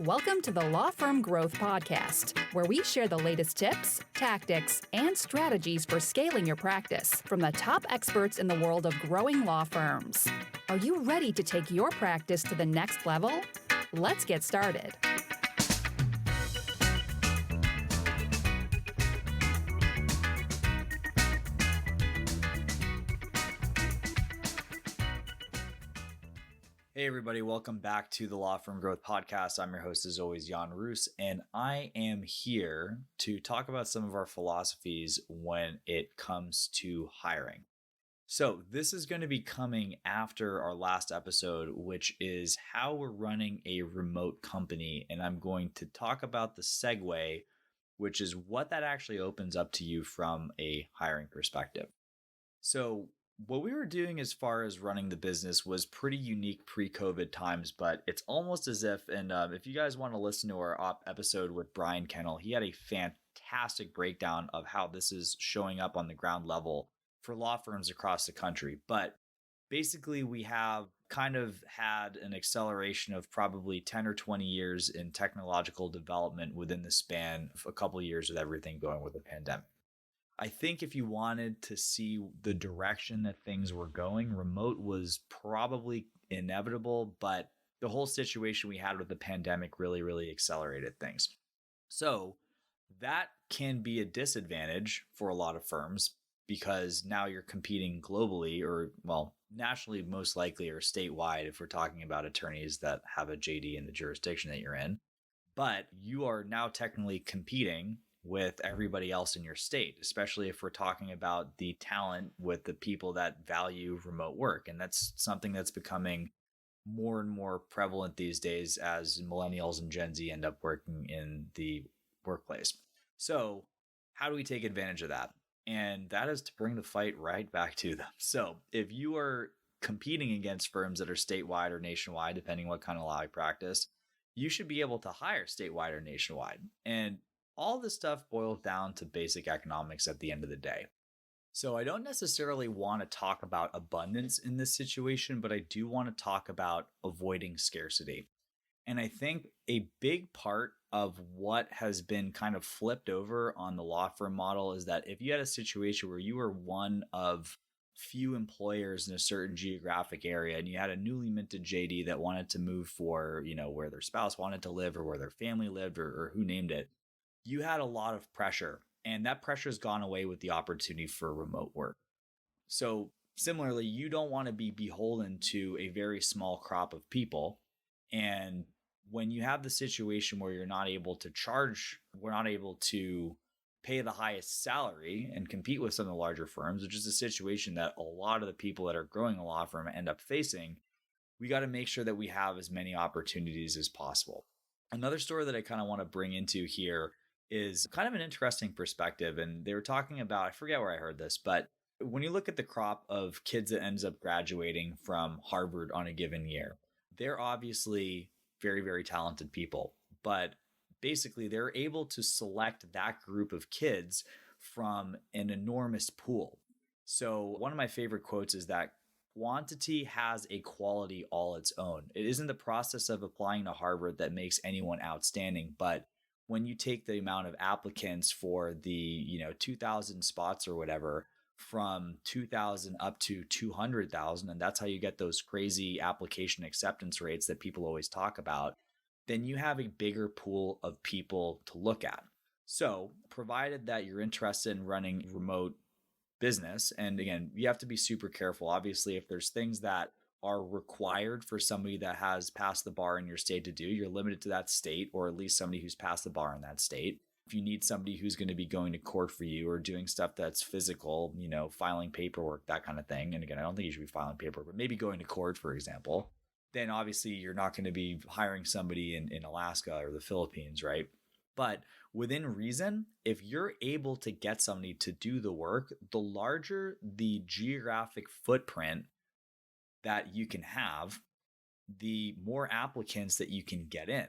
Welcome to the Law Firm Growth Podcast, where we share the latest tips, tactics, and strategies for scaling your practice from the top experts in the world of growing law firms. Are you ready to take your practice to the next level? Let's get started. Hey everybody, welcome back to the Law Firm Growth Podcast. I'm your host as always, Jan Roos, and I am here to talk about some of our philosophies when it comes to hiring. So this is going to be coming after our last episode, which is how we're running a remote company, and I'm going to talk about the segue, which is what that actually opens up to you from a hiring perspective. So what we were doing as far as running the business was pretty unique pre-COVID times, but it's almost as if, and if you guys want to listen to our episode with Brian Kennel, he had a fantastic breakdown of how this is showing up on the ground level for law firms across the country. But basically, we have kind of had an acceleration of probably 10 or 20 years in technological development within the span of a couple of years with everything going with the pandemic. I think if you wanted to see the direction that things were going, remote was probably inevitable, but the whole situation we had with the pandemic really accelerated things. So that can be a disadvantage for a lot of firms because now you're competing globally or, well, nationally most likely or statewide if we're talking about attorneys that have a JD in the jurisdiction that you're in. But you are now technically competing with everybody else in your state, especially if we're talking about the talent with the people that value remote work. And that's something that's becoming more and more prevalent these days as millennials and Gen Z end up working in the workplace. So how do we take advantage of that? And that is to bring the fight right back to them. So if you are competing against firms that are statewide or nationwide, depending what kind of law you practice, you should be able to hire statewide or nationwide. And all this stuff boils down to basic economics at the end of the day. So I don't necessarily want to talk about abundance in this situation, but I do want to talk about avoiding scarcity. And I think a big part of what has been kind of flipped over on the law firm model is that if you had a situation where you were one of few employers in a certain geographic area and you had a newly minted JD that wanted to move for, where their spouse wanted to live or where their family lived or who named it, you had a lot of pressure, and that pressure has gone away with the opportunity for remote work. So similarly, you don't want to be beholden to a very small crop of people. And when you have the situation where we're not able to pay the highest salary and compete with some of the larger firms, which is a situation that a lot of the people that are growing a law firm end up facing, we got to make sure that we have as many opportunities as possible. Another story that I kind of want to bring into here is kind of an interesting perspective. And they were talking about, I forget where I heard this, but when you look at the crop of kids that ends up graduating from Harvard on a given year, they're obviously very talented people, but basically they're able to select that group of kids from an enormous pool. So one of my favorite quotes is that quantity has a quality all its own. It isn't the process of applying to Harvard that makes anyone outstanding, but when you take the amount of applicants for the 2,000 spots or whatever from 2,000 up to 200,000, and that's how you get those crazy application acceptance rates that people always talk about, then you have a bigger pool of people to look at. So provided that you're interested in running remote business, and again, you have to be super careful. Obviously, if there's things that are required for somebody that has passed the bar in your state to do, you're limited to that state, or at least somebody who's passed the bar in that state. If you need somebody who's going to be going to court for you or doing stuff that's physical, filing paperwork, that kind of thing. And again, I don't think you should be filing paperwork, but maybe going to court, for example, then obviously you're not going to be hiring somebody in Alaska or the Philippines, right? But within reason, if you're able to get somebody to do the work, the larger the geographic footprint that you can have, the more applicants that you can get in.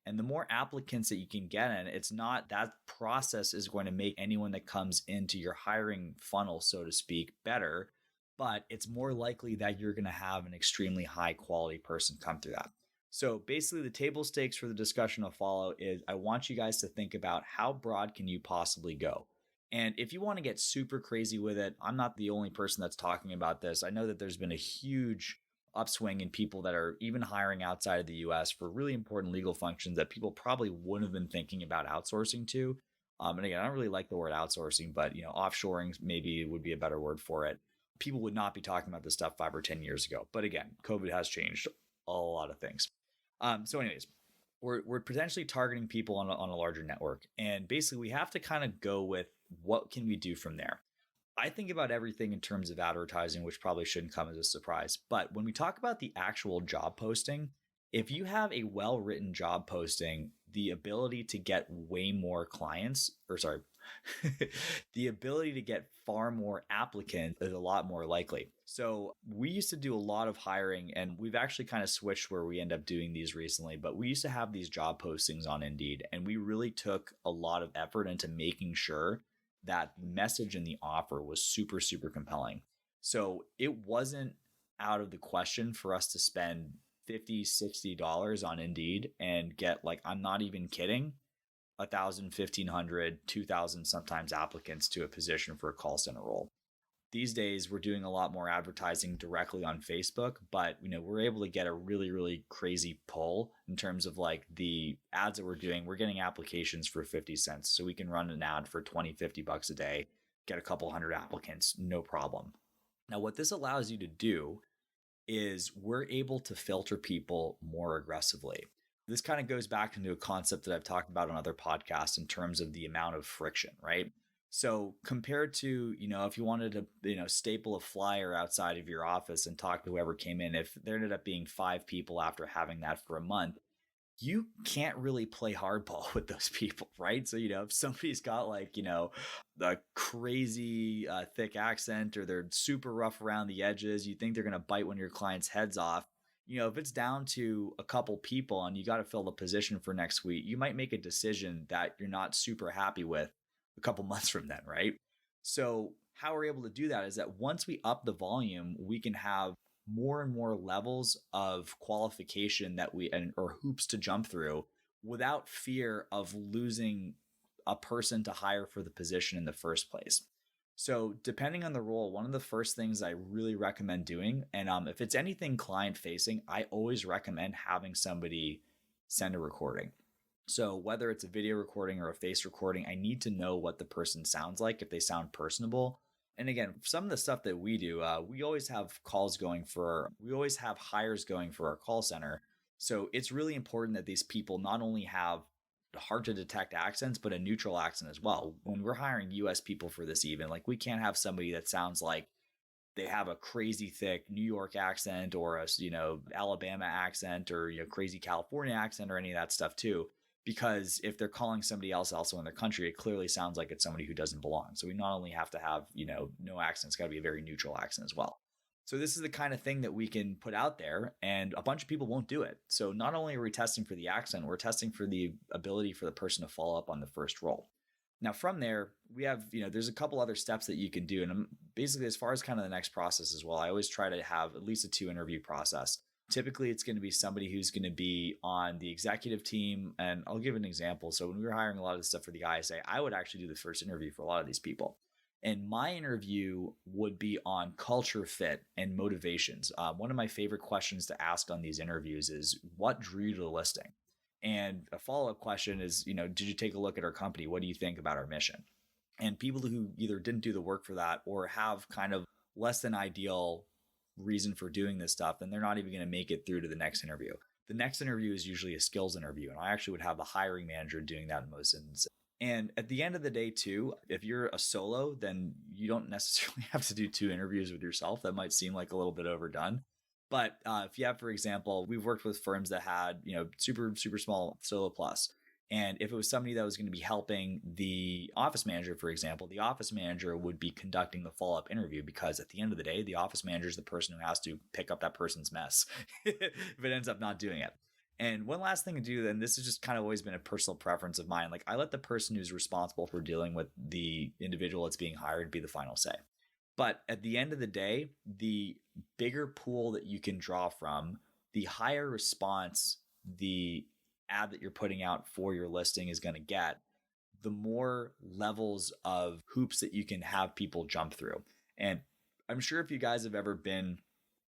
And the more applicants that you can get in, it's not that process is going to make anyone that comes into your hiring funnel, so to speak, better, but it's more likely that you're going to have an extremely high quality person come through that. So basically, the table stakes for the discussion to follow is I want you guys to think about how broad can you possibly go. And if you want to get super crazy with it, I'm not the only person that's talking about this. I know that there's been a huge upswing in people that are even hiring outside of the US for really important legal functions that people probably wouldn't have been thinking about outsourcing to. And again, I don't really like the word outsourcing, but offshoring maybe would be a better word for it. People would not be talking about this stuff 5 or 10 years ago. But again, COVID has changed a lot of things. So anyways, we're potentially targeting people on a larger network. And basically we have to kind of go with what can we do from there. I think about everything in terms of advertising, which probably shouldn't come as a surprise. But when we talk about the actual job posting, if you have a well-written job posting, the ability to get way more clients, or sorry, the ability to get far more applicants is a lot more likely. So we used to do a lot of hiring, and we've actually kind of switched where we end up doing these recently, but we used to have these job postings on Indeed, and we really took a lot of effort into making sure that the message in the offer was super, super compelling. So it wasn't out of the question for us to spend $50, $60 on Indeed and get, like, I'm not even kidding, 1,000, 1,500, 2,000 sometimes applicants to a position for a call center role. These days, we're doing a lot more advertising directly on Facebook, but we're able to get a really, really crazy pull in terms of like the ads that we're doing. We're getting applications for 50 cents. So we can run an ad for 20, 50 bucks a day, get a couple hundred applicants, no problem. Now, what this allows you to do is we're able to filter people more aggressively. This kind of goes back into a concept that I've talked about on other podcasts in terms of the amount of friction, right? So compared to, if you wanted to, staple a flyer outside of your office and talk to whoever came in, if there ended up being 5 people after having that for a month, you can't really play hardball with those people, right? So, if somebody's got like, the crazy thick accent, or they're super rough around the edges, you think they're going to bite one of your clients' heads off. If it's down to a couple people and you got to fill the position for next week, you might make a decision that you're not super happy with a couple months from then, right? So how we're able to do that is that once we up the volume, we can have more and more levels of qualification or hoops to jump through without fear of losing a person to hire for the position in the first place. So depending on the role, one of the first things I really recommend doing, and if it's anything client facing, I always recommend having somebody send a recording. So whether it's a video recording or a face recording, I need to know what the person sounds like, if they sound personable. And again, some of the stuff that we do, we always have we always have hires going for our call center. So it's really important that these people not only have hard to detect accents, but a neutral accent as well. When we're hiring US people for this, even, like, we can't have somebody that sounds like they have a crazy thick New York accent or a, Alabama accent, or, crazy California accent, or any of that stuff too. Because if they're calling somebody else also in their country, it clearly sounds like it's somebody who doesn't belong. So we not only have to have, no accent, it's got to be a very neutral accent as well. So this is the kind of thing that we can put out there, and a bunch of people won't do it. So not only are we testing for the accent, we're testing for the ability for the person to follow up on the first role. Now from there, we have, there's a couple other steps that you can do. And basically, as far as kind of the next process as well, I always try to have at least a 2-interview process. Typically, it's going to be somebody who's going to be on the executive team. And I'll give an example. So when we were hiring a lot of this stuff for the ISA, I would actually do the first interview for a lot of these people. And my interview would be on culture fit and motivations. One of my favorite questions to ask on these interviews is, what drew you to the listing? And a follow-up question is, did you take a look at our company? What do you think about our mission? And people who either didn't do the work for that or have kind of less than ideal reason for doing this stuff, then they're not even going to make it through to the next interview. The next interview is usually a skills interview, and I actually would have the hiring manager doing that in most instances. And at the end of the day too, if you're a solo, then you don't necessarily have to do 2 interviews with yourself. That might seem like a little bit overdone. But if you have, for example, we've worked with firms that had, super, super small solo plus. And if it was somebody that was going to be helping the office manager, for example, the office manager would be conducting the follow-up interview, because at the end of the day, the office manager is the person who has to pick up that person's mess if it ends up not doing it. And one last thing to do, and this has just kind of always been a personal preference of mine, like, I let the person who's responsible for dealing with the individual that's being hired be the final say. But at the end of the day, the bigger pool that you can draw from, the higher response the ad that you're putting out for your listing is going to get, the more levels of hoops that you can have people jump through. And I'm sure if you guys have ever been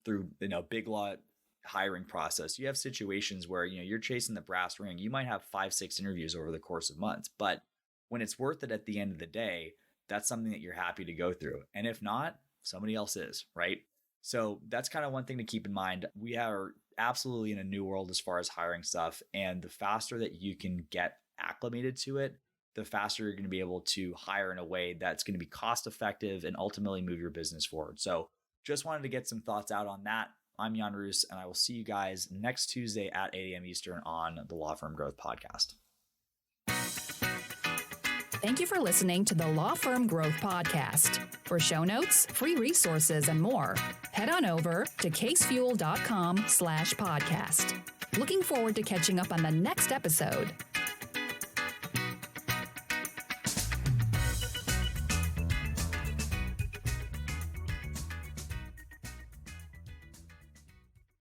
through, big lot hiring process, you have situations where, you're chasing the brass ring. You might have 5-6 interviews over the course of months, but when it's worth it at the end of the day, that's something that you're happy to go through. And if not, somebody else is, right? So that's kind of one thing to keep in mind. We are absolutely in a new world as far as hiring stuff. And the faster that you can get acclimated to it, the faster you're going to be able to hire in a way that's going to be cost effective and ultimately move your business forward. So just wanted to get some thoughts out on that. I'm Jan Roos, and I will see you guys next Tuesday at 8 a.m. Eastern on the Law Firm Growth Podcast. Thank you for listening to the Law Firm Growth Podcast. For show notes, free resources, and more, head on over to casefuel.com/podcast. Looking forward to catching up on the next episode.